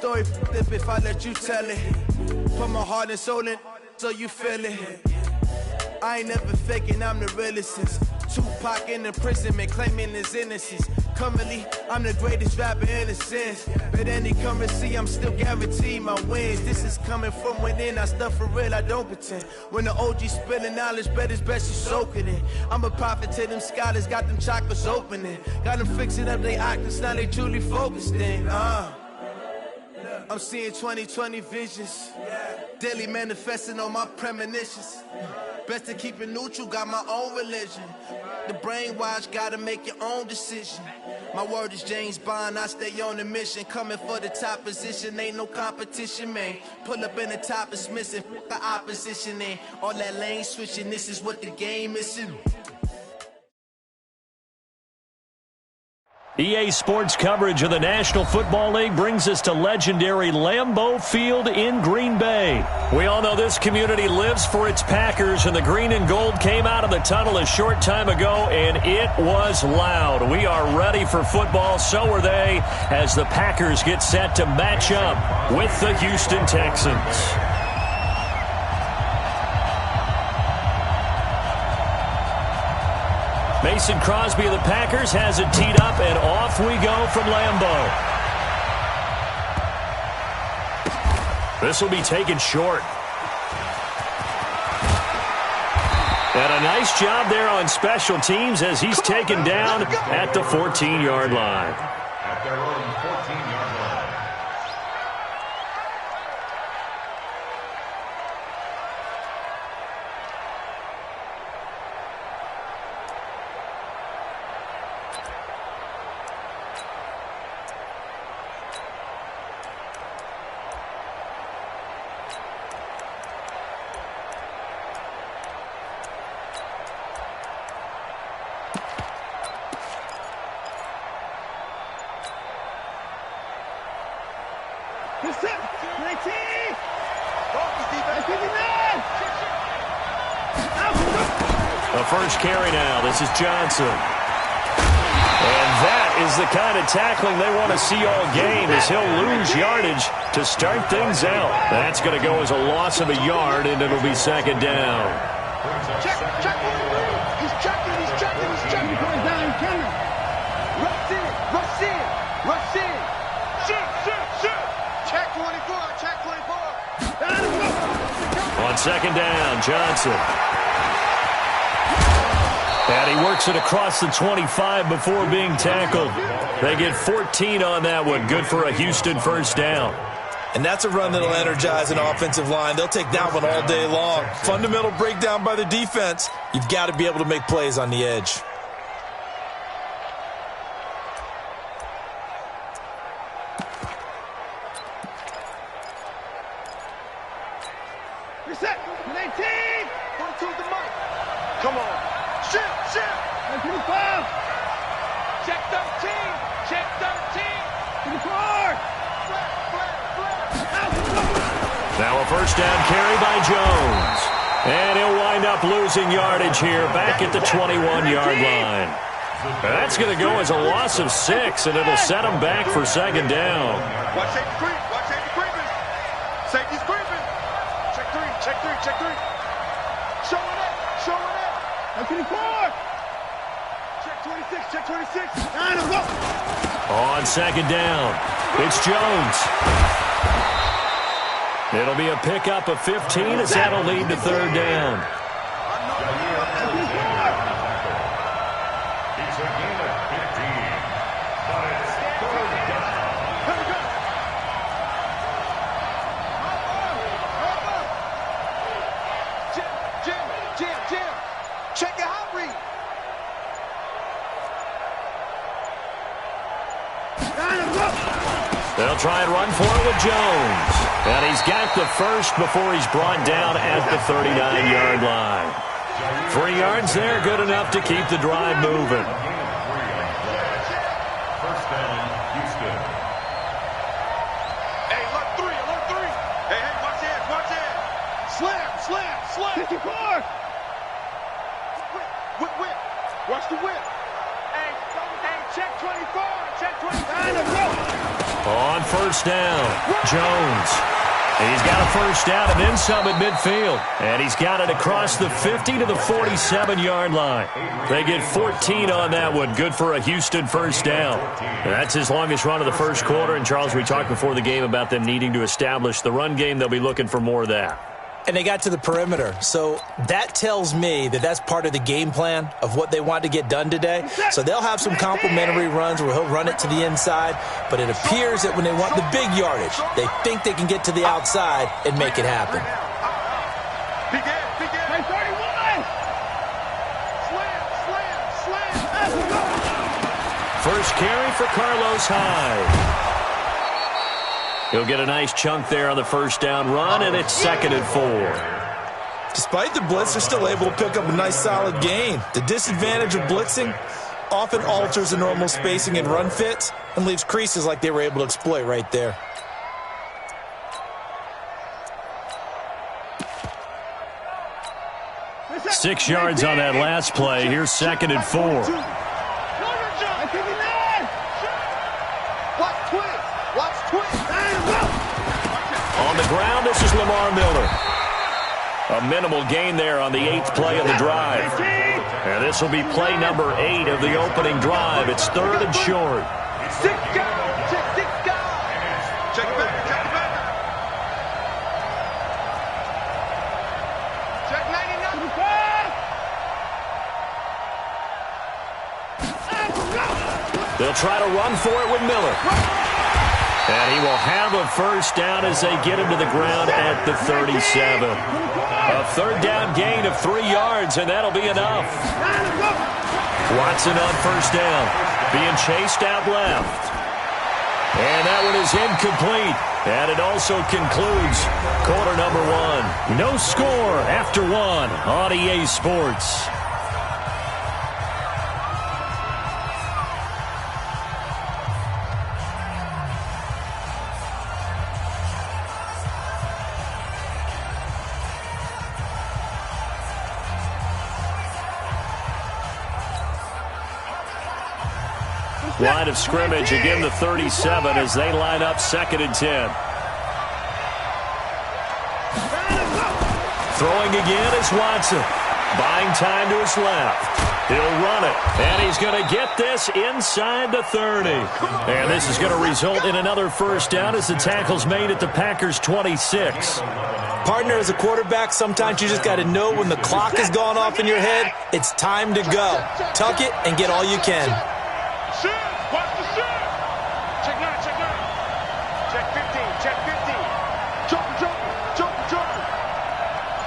story if I let you tell it. Put my heart and soul in so you feel it. I ain't never faking, I'm the realest since Tupac in the prison, man, claiming his innocence. Currently, I'm the greatest rapper in a sense. But any currency, I'm still guaranteed my wins. This is coming from within, I stuff for real, I don't pretend. When the OG spilling knowledge, bet it's best you soak it in. I'm a prophet to them scholars, got them chakras opening. Got them fixing up they octaves, now they truly focused in. I'm seeing 2020 visions. Daily manifesting on my premonitions. Best to keep it neutral, got my own religion. The brainwash, gotta make your own decision. My word is James Bond, I stay on the mission. Coming for the top position, ain't no competition, man. Pull up in the top, it's missing, the opposition ain't. All that lane switching, this is what the game is. EA Sports coverage of the National Football League brings us to legendary Lambeau Field in Green Bay. We all know this community lives for its Packers, and the green and gold came out of the tunnel a short time ago, and it was loud. We are ready for football, so are they, as the Packers get set to match up with the Houston Texans. Mason Crosby of the Packers has it teed up, and off we go from Lambeau. This will be taken short. And a nice job there on special teams as he's taken down at the 14-yard line. At their own 14-yard line. The first carry now. This is Johnson. And that is the kind of tackling they want to see all game, as he'll lose yardage to start things out. That's going to go as a loss of a yard, and it'll be second down. Check. He's checking. Going down, coming. Rush in. Shoot. Check 24. On second down, Johnson. And he works it across the 25 before being tackled. They get 14 on that one. Good for a Houston first down. And that's a run that'll energize an offensive line. They'll take that one all day long. Fundamental breakdown by the defense. You've got to be able to make plays on the edge. Reset. 19. 42 the mic. Come on. Shit. 25. Check 13. 24. Now a first down carry by Jones. And he'll wind up losing yardage here back at the 21-yard line. That's going to go as a loss of 6, and it'll set him back for second down. Watch safety creeping. Safety's creeping. Check three. Showing up. 24. Check 26. And go. On second down, it's Jones. It'll be a pickup of 15 as that'll lead to third down. It's a gain of 15. But it's third down. Jim. Check your hot read. They'll try and run for it with Jones. And he's got the first before he's brought down at the 39-yard line. 3 yards there, good enough to keep the drive moving. First down, Houston. Hey, alert three. Hey, watch it. Slam. 54. Whip. Watch the whip. Hey, check 24. Check 25. On first down, Jones. He's got a first down and then some at midfield. And he's got it across the 50 to the 47-yard line. They get 14 on that one. Good for a Houston first down. And that's his longest run of the first quarter. And, Charles, we talked before the game about them needing to establish the run game. They'll be looking for more of that. And they got to the perimeter. So that tells me that that's part of the game plan of what they want to get done today. So they'll have some complementary runs where he'll run it to the inside. But it appears that when they want the big yardage, they think they can get to the outside and make it happen. First carry for Carlos Hyde. He'll get a nice chunk there on the first down run, and it's 2nd and 4. Despite the blitz, they're still able to pick up a nice solid gain. The disadvantage of blitzing often alters the normal spacing and run fits and leaves creases like they were able to exploit right there. Six yards on that last play. Here's 2nd and 4. On the ground, this is Lamar Miller. A minimal gain there on the 8th play of the drive. And this will be play number 8 of the opening drive. It's 3rd and short. 6 guys, check 6 guys. Check it back, check it back. Check 99. They'll try to run for it with Miller. And he will have a first down as they get him to the ground at the 37. A 3rd down gain of 3 yards, and that'll be enough. Watson on first down, being chased out left. And that one is incomplete. And it also concludes quarter number 1. No score after 1 on EA Sports. Line of scrimmage, again the 37 as they line up 2nd and 10. Throwing again is Watson. Buying time to his left. He'll run it, and he's going to get this inside the 30. And this is going to result in another first down as the tackle's made at the Packers' 26. Partner, as a quarterback, sometimes you just got to know when the clock has gone off in your head, it's time to go. Tuck it and get all you can. Shoot! Watch the shoot! Check 9, check 9. Check 15, check 15. Jump, jump, jump, jump.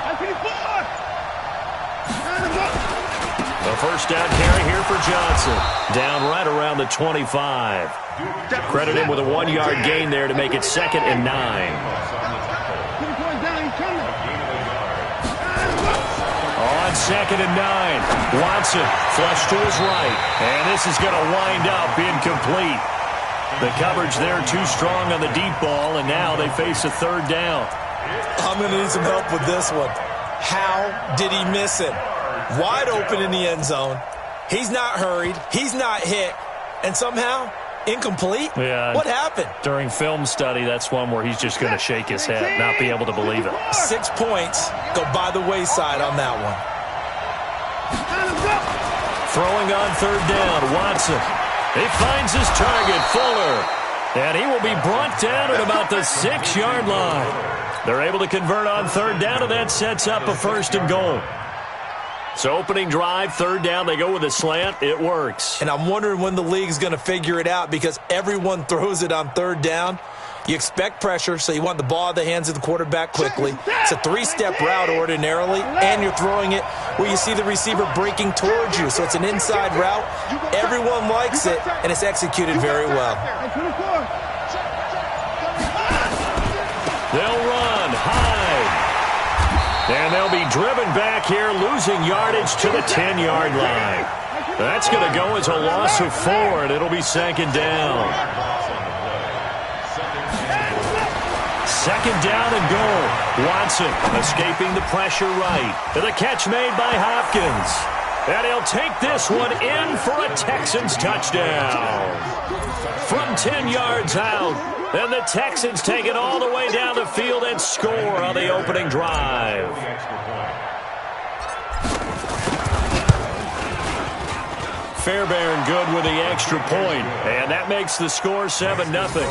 I see 4. The first down carry here for Johnson. Down right around the 25. Credit him with a 1-yard gain there to make it 2nd and 9. On 2nd and 9, Watson flush to his right, and this is going to wind up incomplete. The coverage there too strong on the deep ball, and now they face a 3rd down. I'm going to need some help with this one. How did he miss it? Wide open in the end zone. He's not hurried. He's not hit. And somehow, incomplete? Yeah. What happened? During film study, that's one where he's just going to shake his head, not be able to believe it. 6 points go by the wayside on that one. Throwing on 3rd down, Watson. He finds his target, Fuller. And he will be brought down at about the 6-yard line. They're able to convert on 3rd down, and that sets up a 1st and goal. So opening drive, 3rd down, they go with a slant. It works. And I'm wondering when the league's going to figure it out because everyone throws it on 3rd down. You expect pressure, so you want the ball in the hands of the quarterback quickly. It's a 3-step route ordinarily, and you're throwing it where you see the receiver breaking towards you. So it's an inside route. Everyone likes it, and it's executed very well. They'll run high. And they'll be driven back here, losing yardage to the 10-yard line. That's going to go as a loss of 4, and it'll be 2nd down. 2nd down and goal. Watson escaping the pressure right. To the catch made by Hopkins. And he'll take this one in for a Texans touchdown. From 10 yards out, and the Texans take it all the way down the field and score on the opening drive. Fairbairn good with the extra point, and that makes the score 7-0.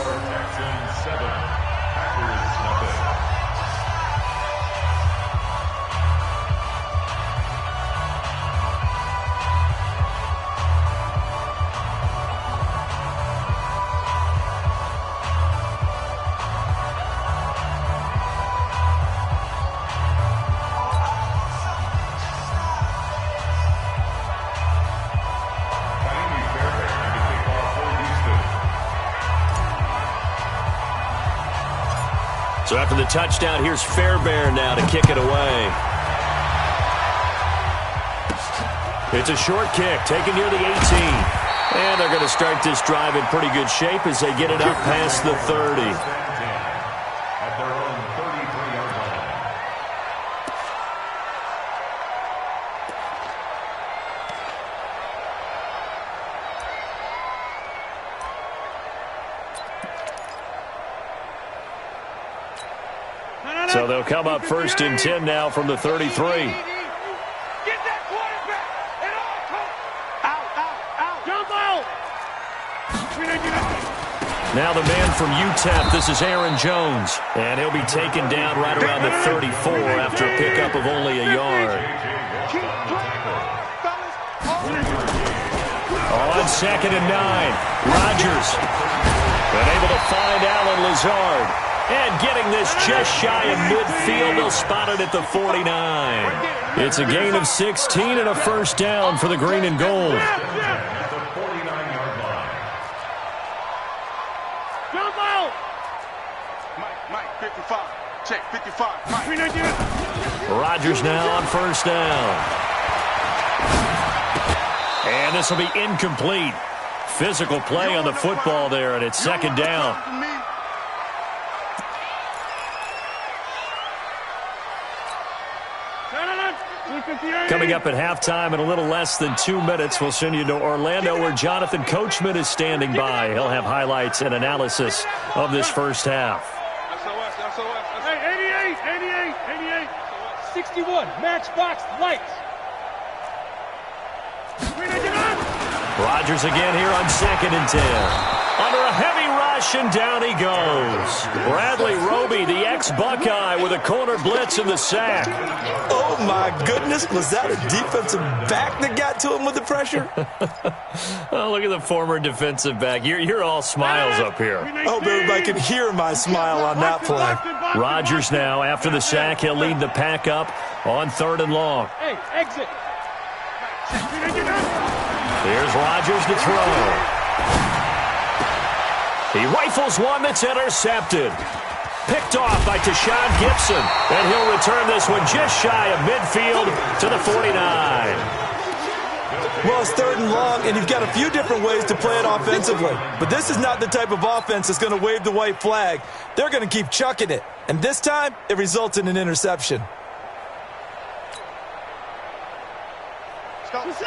So after the touchdown, here's Fairbairn now to kick it away. It's a short kick, taken near the 18. And they're going to start this drive in pretty good shape as they get it up past the 30. At their own 33-yard line. So they'll come up 1st and 10 now from the 33. Get that quarterback and out. Jump out. Now the man from UTEP, this is Aaron Jones. And he'll be taken down right around the 34 after a pickup of only a yard. On 2nd and 9, Rodgers. And able to find Alan Lazard. And getting this just shy of midfield, they'll spot it at the 49. It's a gain of 16 and a first down for the green and gold. At the 49-yard line. Jump out. Mike, 55. Check, 55. Mike. Rodgers now on 1st down. And this will be incomplete. Physical play on the football there, and it's 2nd down. Coming up at halftime in a little less than 2 minutes, we'll send you to Orlando where Jonathan Coachman is standing by. He'll have highlights and analysis of this first half. Hey, 88. 61, matchbox lights. Rodgers again here on 2nd and 10. Under a heavy rush, and down he goes. Bradley Roby, the ex-Buckeye, with a corner blitz in the sack. Oh, my goodness. Was that a defensive back that got to him with the pressure? Oh, look at the former defensive back. You're all smiles up here. I hope everybody can hear my smile on that play. Rodgers now, after the sack, he'll lead the pack up on 3rd and long. Hey, exit. Here's Rodgers to throw. He rifles one that's intercepted. Picked off by Tashawn Gibson. And he'll return this one just shy of midfield to the 49. Well, it's 3rd and long, and you've got a few different ways to play it offensively. But this is not the type of offense that's going to wave the white flag. They're going to keep chucking it. And this time, it results in an interception.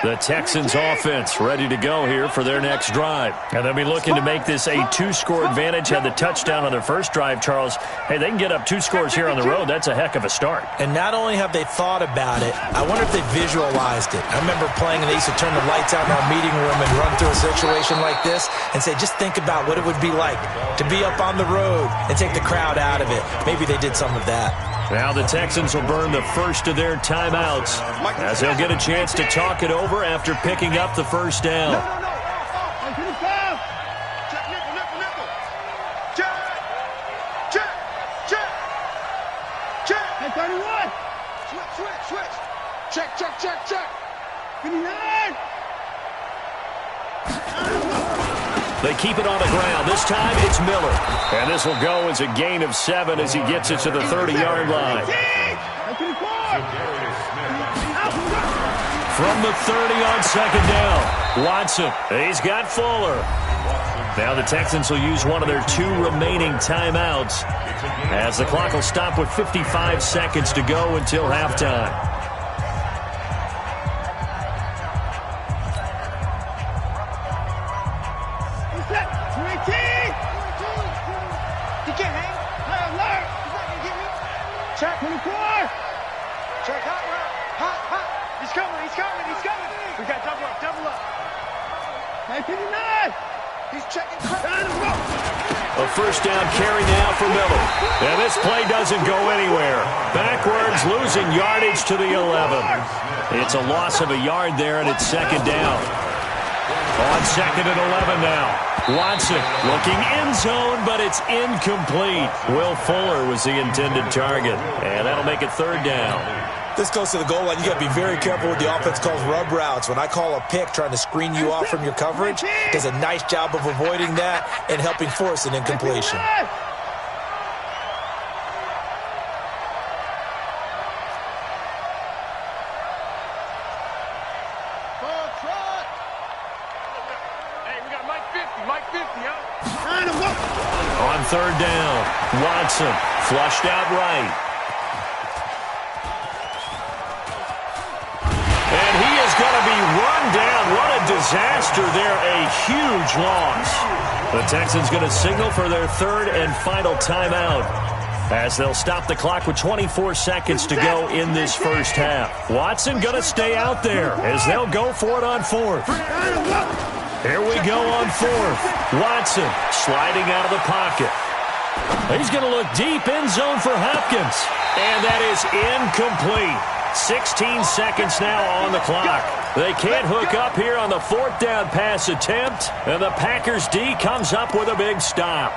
The Texans offense ready to go here for their next drive. And they'll be looking to make this a 2-score advantage. Had the touchdown on their first drive, Charles. Hey, they can get up 2 scores here on the road. That's a heck of a start. And not only have they thought about it, I wonder if they visualized it. I remember playing, and they used to turn the lights out in our meeting room and run through a situation like this and say, just think about what it would be like to be up on the road and take the crowd out of it. Maybe they did some of that. Now the Texans will burn the first of their timeouts as they'll get a chance to talk it over after picking up the first down. Check. They keep it on the ground. This time it's Miller. And this will go as a gain of 7 as he gets it to the 30-yard line. From the 30 on 2nd down, Watson. He's got Fuller. Now the Texans will use one of their 2 remaining timeouts as the clock will stop with 55 seconds to go until halftime. Check. 24. Check hot route. Hot. He's coming. We got double up. 59. He's checking. A first down carry now for Miller. And this play doesn't go anywhere. Backwards, losing yardage to the 11. It's a loss of a yard there, and it's second down. On second and 11 now. Watson looking end zone, but it's incomplete. Will Fuller was the intended target, and that'll make it third down. This goes to the goal line. You got to be very careful with the offense calls rub routes. When I call a pick trying to screen you off from your coverage, does a nice job of avoiding that and helping force an incompletion. On third down, Watson flushed out right. And he is going to be run down. What a disaster there. A huge loss. The Texans going to signal for their third and final timeout as they'll stop the clock with 24 seconds to go in this first half. Watson going to stay out there as they'll go for it on fourth. Here we go on fourth. Watson sliding out of the pocket. He's going to look deep end zone for Hopkins. And that is incomplete. 16 seconds now on the clock. They can't hook up here on the fourth down pass attempt. And the Packers D comes up with a big stop.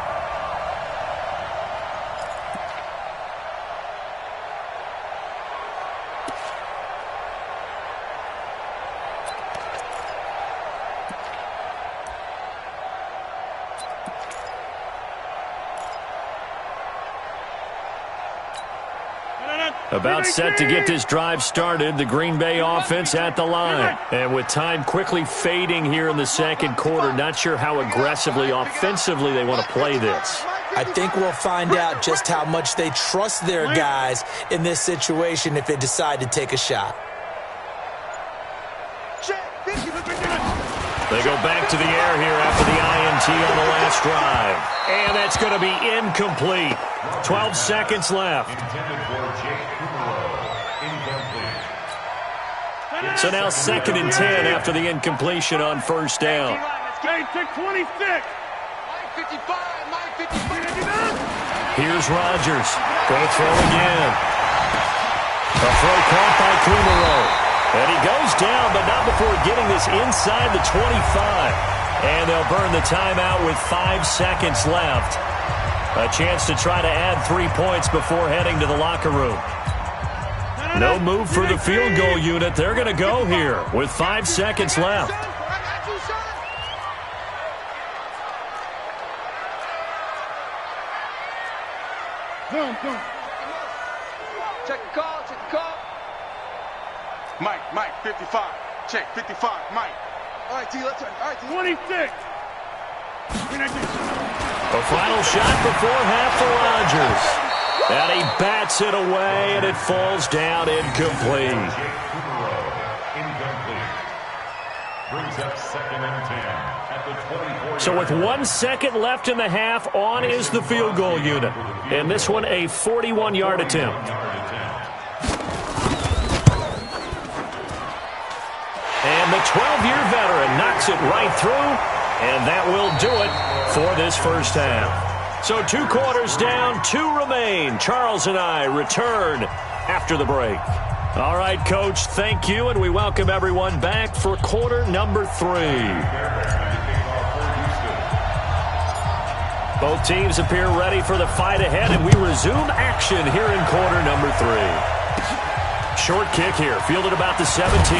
About set to get this drive started, the Green Bay offense at the line. And with time quickly fading here in the second quarter, not sure how aggressively, offensively they want to play this. I think we'll find out just how much they trust their guys in this situation if they decide to take a shot. They go back to the air here after the INT on the last drive. And that's going to be incomplete. 12 seconds left. So now second and 10 after the incompletion on first down. Here's Rodgers. Going to throw again. A throw caught by Kumaro. And he goes down, but not before getting this inside the 25. And they'll burn the timeout with 5 seconds left. A chance to try to add 3 points before heading to the locker room. No move for the field goal unit. They're going to go here with 5 seconds left. Check the call. Mike, 55. Check, 55, Mike. All right, T, let's turn. All right, T. 26. A final shot before half for Rodgers. And he bats it away, and it falls down incomplete. Brings up second and 10 at the 24. So with 1 second left in the half, on is the field goal unit. And this one a 41-yard attempt. And the 12-year veteran knocks it right through, and that will do it for this first half. So 2 quarters down, 2 remain. Charles and I return after the break. All right, Coach, thank you, and we welcome everyone back for quarter number 3. Both teams appear ready for the fight ahead, and we resume action here in quarter number 3. Short kick here, fielded about the 17.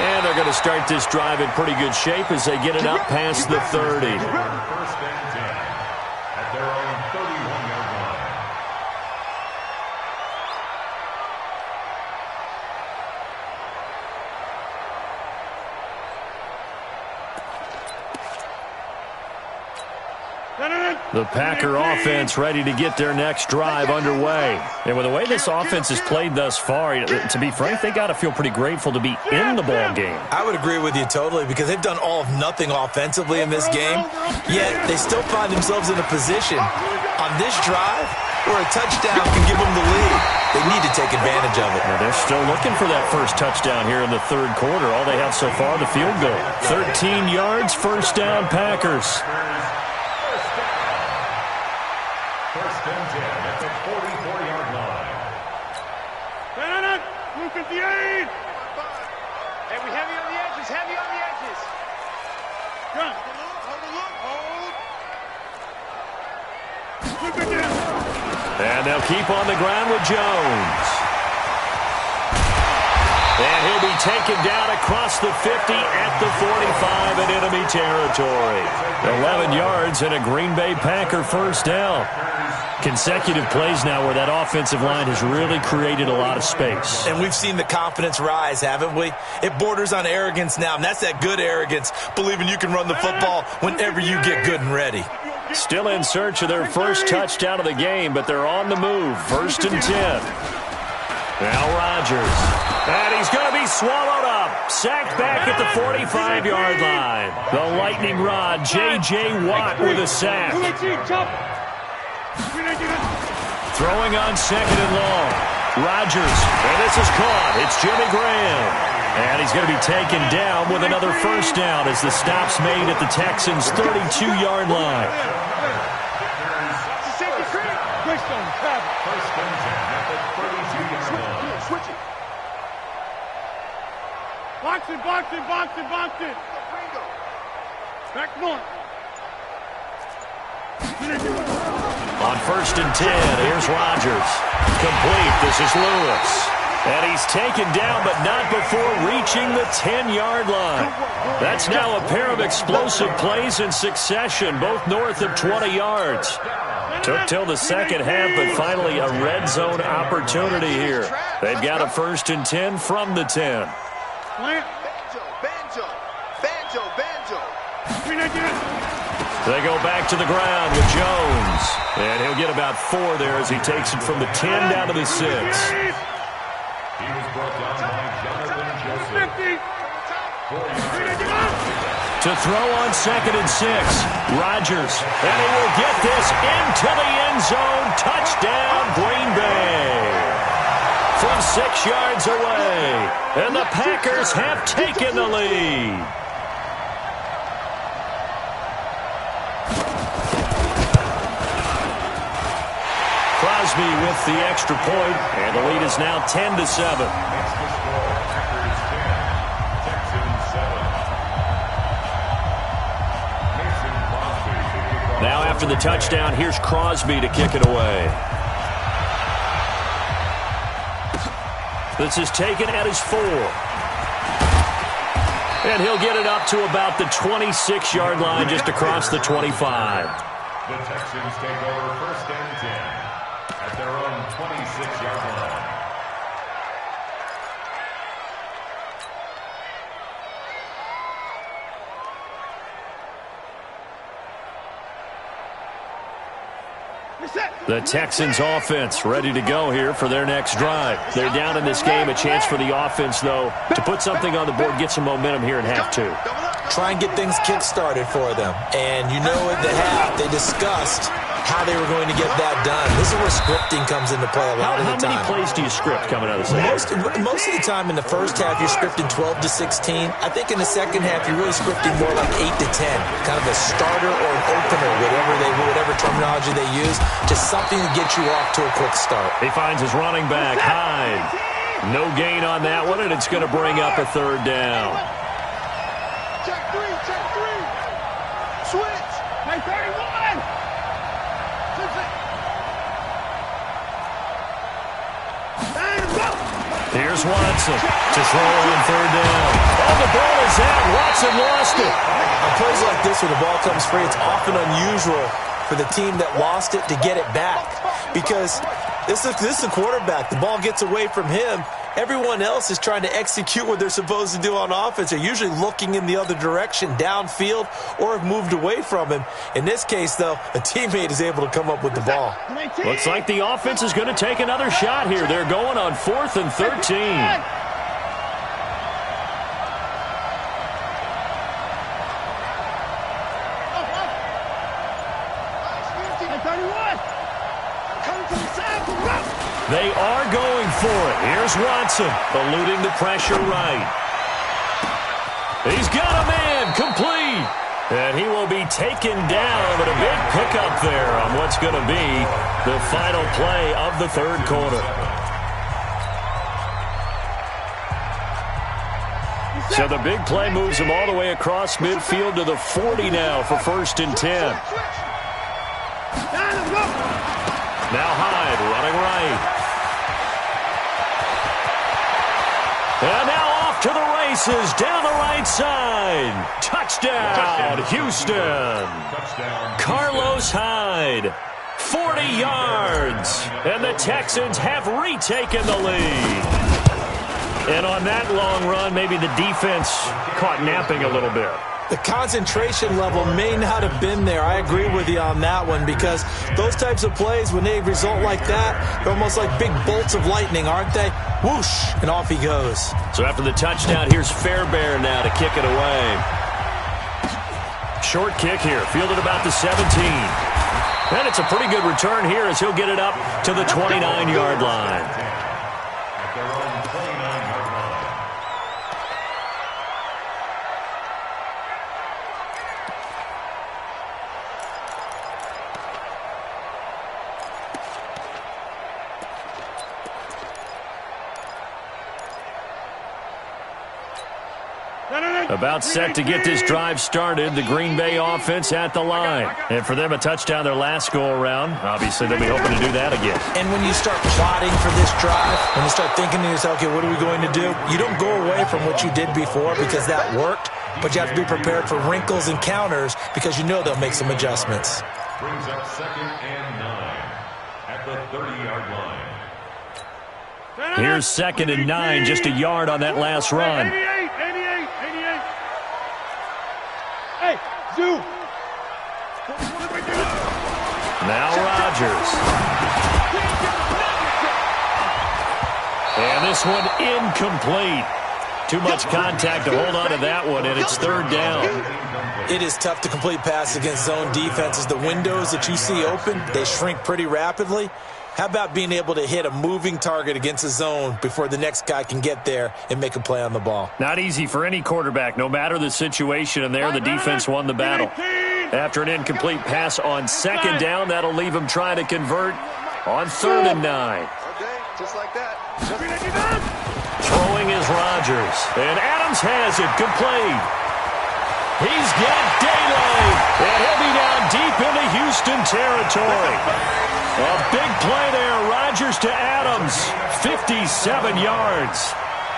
And they're going to start this drive in pretty good shape as they get it up past the 30. First and 10 at their own 31-yard line. The Packer offense ready to get their next drive underway. And with the way this offense has played thus far, to be frank, they got to feel pretty grateful to be in the ball game. I would agree with you totally because they've done all of nothing offensively in this game, yet they still find themselves in a position on this drive where a touchdown can give them the lead. They need to take advantage of it. Well, they're still looking for that first touchdown here in the third quarter. All they have so far, the field goal. 13 yards, first down, Packers. First and 10 at the 44-yard line. Move 58. Hey, we heavy on the edges, heavy on the edges. Hold the look. And they'll keep on the ground with Jones. And he'll be taken down across the 50 at the 45 in enemy territory. 11 yards and a Green Bay Packer first down. Consecutive plays now where that offensive line has really created a lot of space. And we've seen the confidence rise, haven't we? It borders on arrogance now, and that's that good arrogance, believing you can run the football whenever you get good and ready. Still in search of their first touchdown of the game, but they're on the move. First and 10. Now Rodgers. And he's going to be swallowed up. Sacked back at the 45-yard line. The lightning rod, J.J. Watt with a sack. Throwing on second and long. Rodgers. And this is caught. It's Jimmy Graham. And he's going to be taken down with another first down as the stop's made at the Texans' 32-yard line. First and 10 at the 32-yard line. Switch it. Box it. Back north. On first and 10, here's Rodgers. Complete. This is Lewis. And he's taken down, but not before reaching the 10-yard line. That's now a pair of explosive plays in succession, both north of 20 yards. Took till the second half, but finally a red zone opportunity here. They've got a first and 10 from the 10. They go back to the ground with Jones. And he'll get about 4 there as he takes it from the 10 down to the 6. He was brought down by Jonathan Joseph. 4 yards. To throw on second and 6. Rodgers. And he will get this into the end zone. Touchdown, Green Bay. From 6 yards away. And the Packers have taken the lead. Crosby with the extra point, and the lead is now 10-7. Next to score, Packers 10, Texans 7. Now after the touchdown, here's Crosby to kick it away. This is taken at his 4. And he'll get it up to about the 26-yard line just across the 25. The Texans take over first and 10 at their own 26-yard line. The Texans offense ready to go here for their next drive. They're down in this game. A chance for the offense, though, to put something on the board, get some momentum here in half 2. Try and get things kick-started for them. And you know at the half, they discussed how they were going to get that done. This is where scripting comes into play a lot of the time. How many plays do you script coming out of the second? Most of the time in the first half, you're scripting 12 to 16. I think in the second half, you're really scripting more like 8 to 10. Kind of a starter or an opener, whatever terminology they use. Just something to get you off to a quick start. He finds his running back, Hyde. No gain on that one, and it's going to bring up a third down. Check 3. Switch. Hey, 31. Here's Watson to throw on third down. Oh, the ball is out. Watson lost it. On plays like this, when the ball comes free, it's often unusual for the team that lost it to get it back. Because this is a quarterback. The ball gets away from him. Everyone else is trying to execute what they're supposed to do on offense. They're usually looking in the other direction, downfield, or have moved away from him. In this case, though, a teammate is able to come up with the ball. Looks like the offense is going to take another shot here. They're going on 4th and 13. They are going for it. Here's Watson, eluding the pressure right. He's got a man, complete. And he will be taken down, but a big pickup there on what's going to be the final play of the third quarter. So the big play moves him all the way across midfield to the 40 now for 1st and 10. Now Hyde running right. And now off to the races down the right side. Touchdown, Houston. Carlos Hyde, 40 yards. And the Texans have retaken the lead. And on that long run, maybe the defense caught napping a little bit. The concentration level may not have been there. I agree with you on that one because those types of plays, when they result like that, they're almost like big bolts of lightning, aren't they? Whoosh, and off he goes. So after the touchdown, here's Fairbairn now to kick it away. Short kick here, fielded about the 17. And it's a pretty good return here as he'll get it up to the 29-yard line. About set to get this drive started, the Green Bay offense at the line. And for them, a touchdown their last go-around. Obviously, they'll be hoping to do that again. And when you start plotting for this drive, when you start thinking to yourself, okay, what are we going to do? You don't go away from what you did before because that worked, but you have to be prepared for wrinkles and counters because you know they'll make some adjustments. Brings up 2nd and 9 at the 30-yard line. Here's 2nd and 9, just a yard on that last run. 88. Hey, Zoo. Now Rodgers. And this one incomplete. Too much contact to hold on to that one, and it's 3rd down. It is tough to complete passes against zone defenses. The windows that you see open, they shrink pretty rapidly. How about being able to hit a moving target against a zone before the next guy can get there and make a play on the ball? Not easy for any quarterback, no matter the situation, and there the defense won the battle. After an incomplete pass on 2nd down, that'll leave him trying to convert on 3rd and 9. Okay, just like that. Throwing is Rodgers, and Adams has it complete. He's got daylight, and he'll be down deep into Houston territory. A big play there, Rodgers to Adams, 57 yards.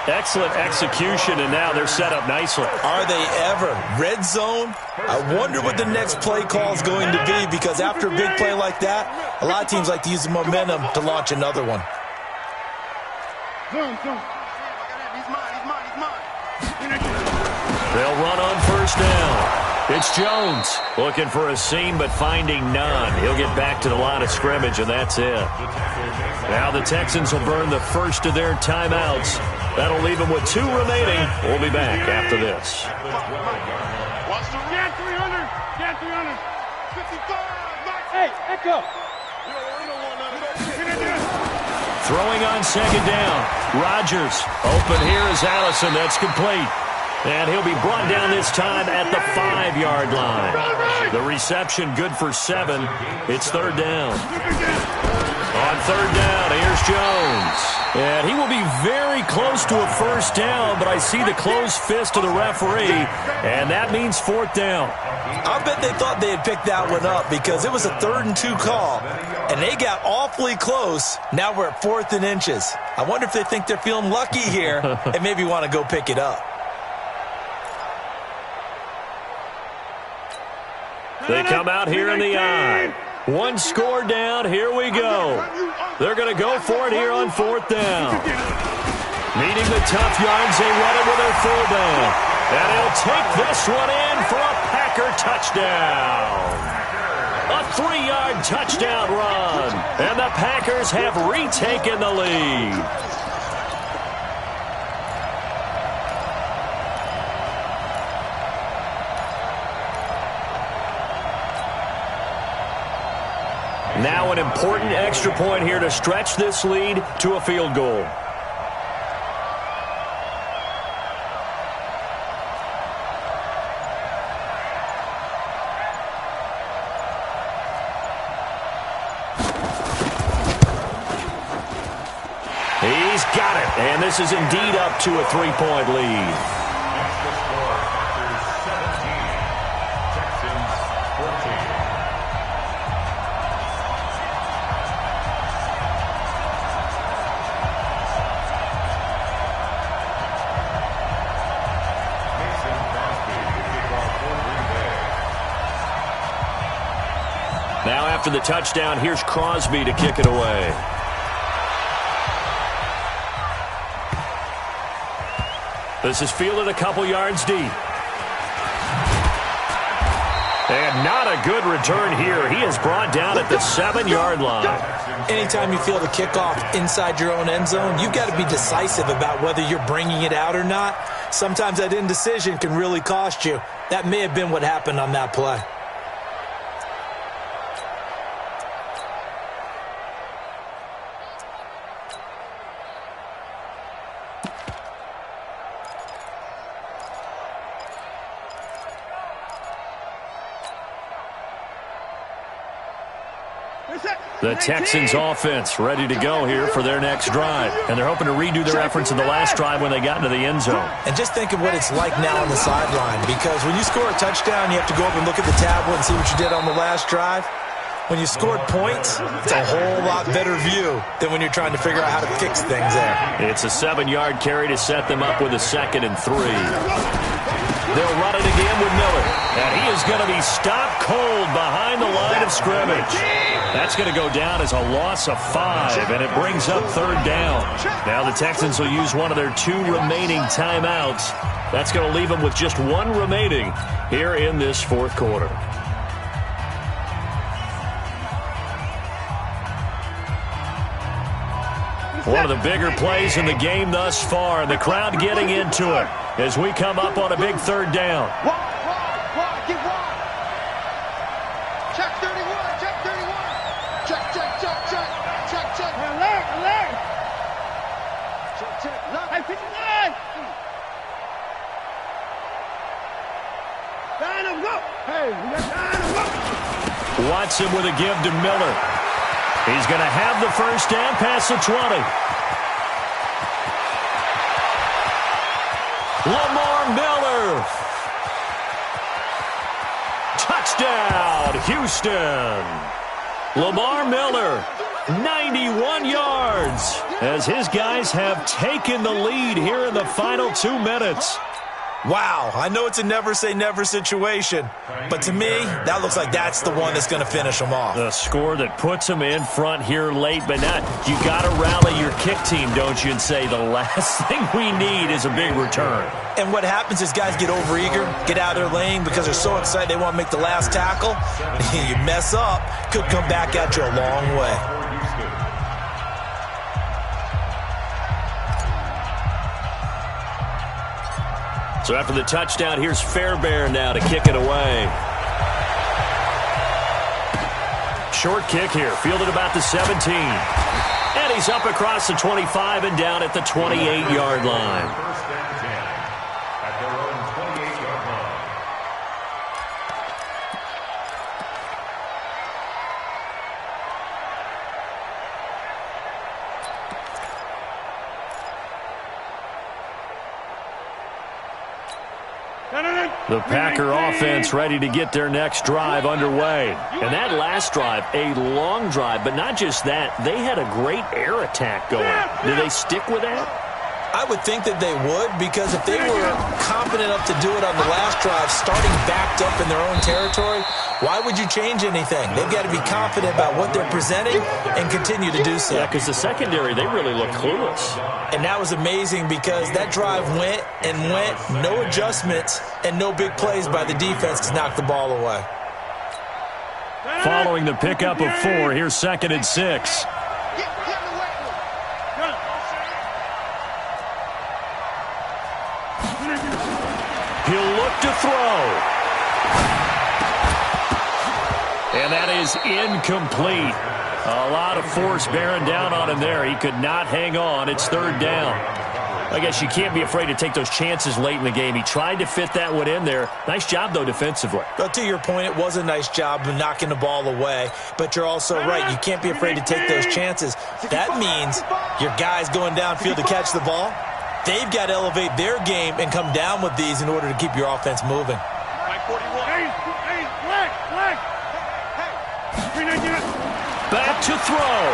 Excellent execution, and now they're set up nicely. Are they ever? Red zone? I wonder what the next play call is going to be because after a big play like that, a lot of teams like to use the momentum to launch another one. They'll run on 1st down. It's Jones looking for a seam but finding none. He'll get back to the line of scrimmage, and that's it. Now the Texans will burn the first of their timeouts. That'll leave them with 2 remaining. We'll be back after this. Get 300. Get 300. 55. Hey, Echo. Throwing on 2nd down. Rodgers. Open here is Allison. That's complete. And he'll be brought down this time at the 5-yard line. The reception good for 7. It's 3rd down. On 3rd down, here's Jones. And he will be very close to a 1st down, but I see the closed fist of the referee, and that means 4th down. I bet they thought they had picked that one up because it was a 3rd and 2 call, and they got awfully close. Now we're at 4th and inches. I wonder if they think they're feeling lucky here and maybe want to go pick it up. They come out here in the I. 1 score down. Here we go. They're going to go for it here on 4th down. Needing the tough yards, they run it with their fullback. And he'll take this one in for a Packer touchdown. A 3-yard touchdown run. And the Packers have retaken the lead. Now an important extra point here to stretch this lead to a field goal. He's got it, and this is indeed up to a 3-point lead. Extra score, Packers 17, Texans 14. Mason Crosby, the kickoff for Green Bay. Now after the touchdown, here's Crosby to kick it away. This is fielded a couple yards deep. And not a good return here. He is brought down at the 7-yard line. Anytime you field a kickoff inside your own end zone, you've got to be decisive about whether you're bringing it out or not. Sometimes that indecision can really cost you. That may have been what happened on that play. The Texans offense ready to go here for their next drive. And they're hoping to redo their efforts in the last drive when they got into the end zone. And just think of what it's like now on the sideline, because when you score a touchdown, you have to go up and look at the tablet and see what you did on the last drive. When you scored points, it's a whole lot better view than when you're trying to figure out how to fix things there. It's a 7-yard carry to set them up with a 2nd and 3. They'll run it again with Miller. And he is going to be stopped cold behind the line of scrimmage. That's going to go down as a loss of 5, and it brings up 3rd down. Now the Texans will use one of their 2 remaining timeouts. That's going to leave them with just 1 remaining here in this 4th quarter. One of the bigger plays in the game thus far, and the crowd getting into it as we come up on a big 3rd down. Wide, get wide. Check 31, check 31. Check. Alert. Check, look. Hey, 59. Time to go. Hey, we got time to go. Watson with a give to Miller. He's going to have the 1st down past the 20. Lamar Miller. Touchdown, Houston. Lamar Miller, 91 yards, as his guys have taken the lead here in the final 2 minutes. Wow, I know it's a never-say-never situation, but to me, that looks like that's the one that's going to finish them off. The score that puts them in front here late, but not. You got to rally your kick team, don't you, and say the last thing we need is a big return. And what happens is guys get overeager, get out of their lane because they're so excited they want to make the last tackle. You mess up, could come back at you a long way. So after the touchdown, here's Fairbairn now to kick it away. Short kick here, fielded about the 17. And he's up across the 25 and down at the 28-yard line. First and 10 at their own 28-yard line. The Packer offense ready to get their next drive underway. And that last drive, a long drive, but not just that, they had a great air attack going. Do they stick with that? I would think that they would, because if they were confident enough to do it on the last drive, starting backed up in their own territory, why would you change anything? They've got to be confident about what they're presenting and continue to do so. Yeah, because the secondary, they really look clueless. And that was amazing because that drive went and went, no adjustments, and no big plays by the defense to knock the ball away. Following the pickup of 4, here's 2nd and 6. He'll look to throw. And that is incomplete. A lot of force bearing down on him there. He could not hang on. It's third down. I guess you can't be afraid to take those chances late in the game. He tried to fit that one in there. Nice job, though, defensively. Well, to your point, it was a nice job of knocking the ball away. But you're also right. You can't be afraid to take those chances. That means your guys going downfield to catch the ball, they've got to elevate their game and come down with these in order to keep your offense moving. Back to throw.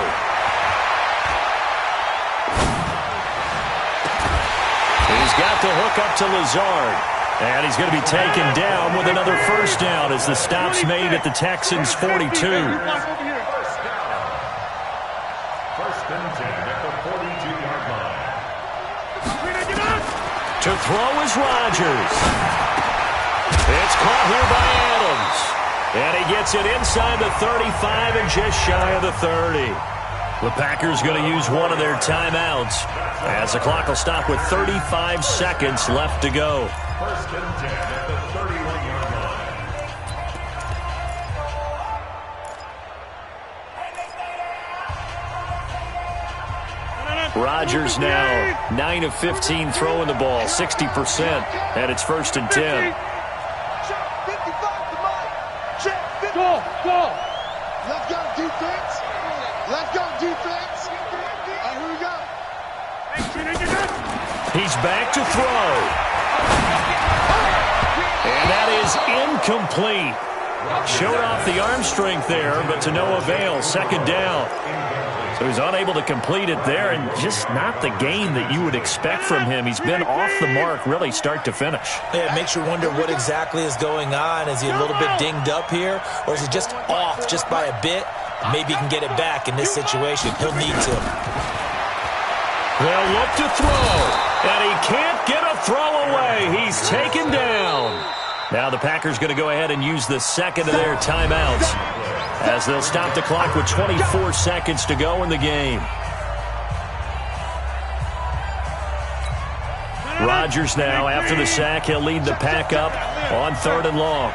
He's got the hook up to Lazard. And he's going to be taken down with another first down as the stop's made at the Texans' 42. First and 10 at the 42-yard line. To throw is Rodgers. It's caught here by Adams. And he gets it inside the 35 and just shy of the 30. The Packers going to use one of their timeouts as the clock will stop with 35 seconds left to go. First and 10 at the 31-yard line. Rodgers now 9 of 15 throwing the ball, 60%, and it's first and 10. Go. Let's go defense. Let's go defense. And here we go. He's back to throw. And that is incomplete. Showed off the arm strength there, but to no avail. Second down. So he's unable to complete it there, and just not the game that you would expect from him. He's been off the mark really start to finish. Yeah, it makes you wonder what exactly is going on. Is he a little bit dinged up here, or is he just off just by a bit? Maybe he can get it back in this situation. He'll need to. They'll look to throw, and he can't get a throw away. He's taken down. Now the Packers going to go ahead and use the second of their timeouts as they'll stop the clock with 24 seconds to go in the game. Rodgers now, after the sack, he'll lead the pack up on third and long.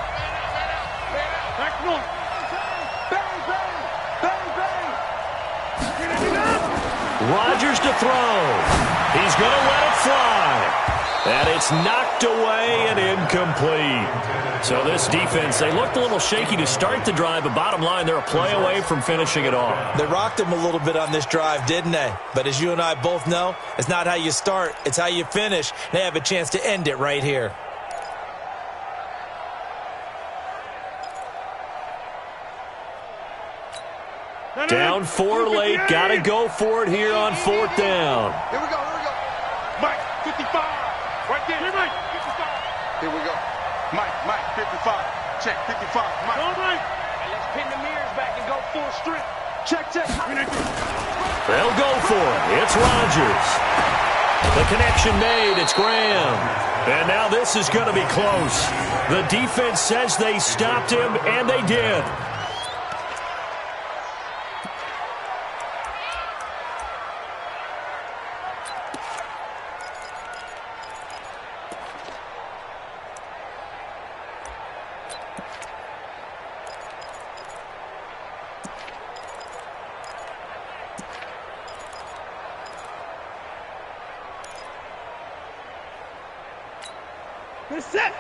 Rodgers to throw. He's going to let it fly. And it's knocked away and incomplete. So this defense, they looked a little shaky to start the drive, but bottom line, they're a play away from finishing it off. They rocked him a little bit on this drive, didn't they? But as you and I both know, it's not how you start, it's how you finish. They have a chance to end it right here. Down 4 late, got to go for it here on fourth down. Here we go. Mike, 55. Right there. Mike, 55. Here we go. Mike, 55. Check, 55. Mike. All right. And let's pin the mirrors back and go full strip. Check. They'll go for it. It's Rodgers. The connection made. It's Graham. And now this is going to be close. The defense says they stopped him, and they did.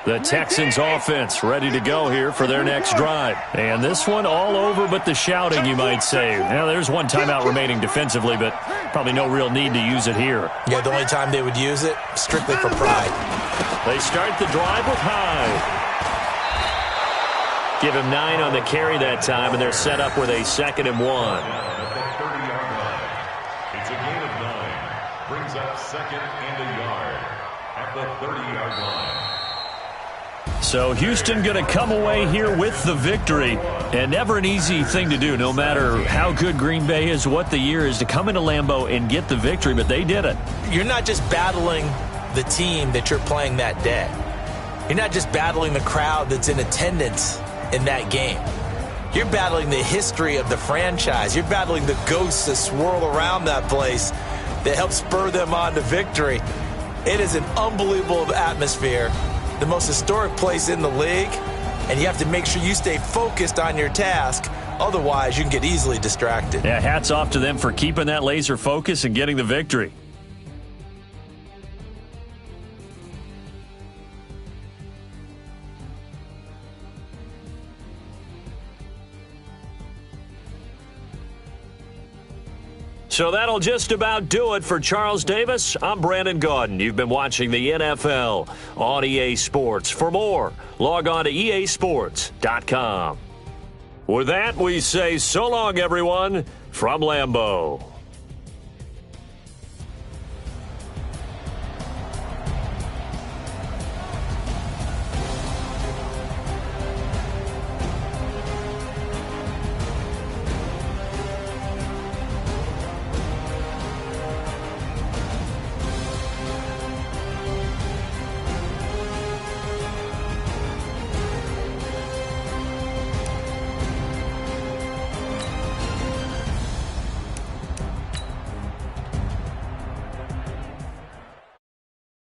The Texans offense ready to go here for their next drive. And this one all over but the shouting, you might say. Now, there's one timeout remaining defensively, but probably no real need to use it here. Yeah, the only time they would use it, strictly for pride. They start the drive with Hyde. Give him 9 on the carry that time, and they're set up with a 2nd and 1. It's a gain of 9. Brings up 2nd and a yard at the 30-yard line. So Houston going to come away here with the victory. And never an easy thing to do, no matter how good Green Bay is, what the year is, to come into Lambeau and get the victory, but they did it. You're not just battling the team that you're playing that day. You're not just battling the crowd that's in attendance in that game. You're battling the history of the franchise. You're battling the ghosts that swirl around that place that help spur them on to victory. It is an unbelievable atmosphere. The most historic place in the league, and you have to make sure you stay focused on your task Otherwise, you can get easily distracted. Yeah, hats off to them for keeping that laser focus and getting the victory. So that'll just about do it for Charles Davis. I'm Brandon Gaudin. You've been watching the NFL on EA Sports. For more, log on to easports.com. With that, we say so long, everyone, from Lambeau.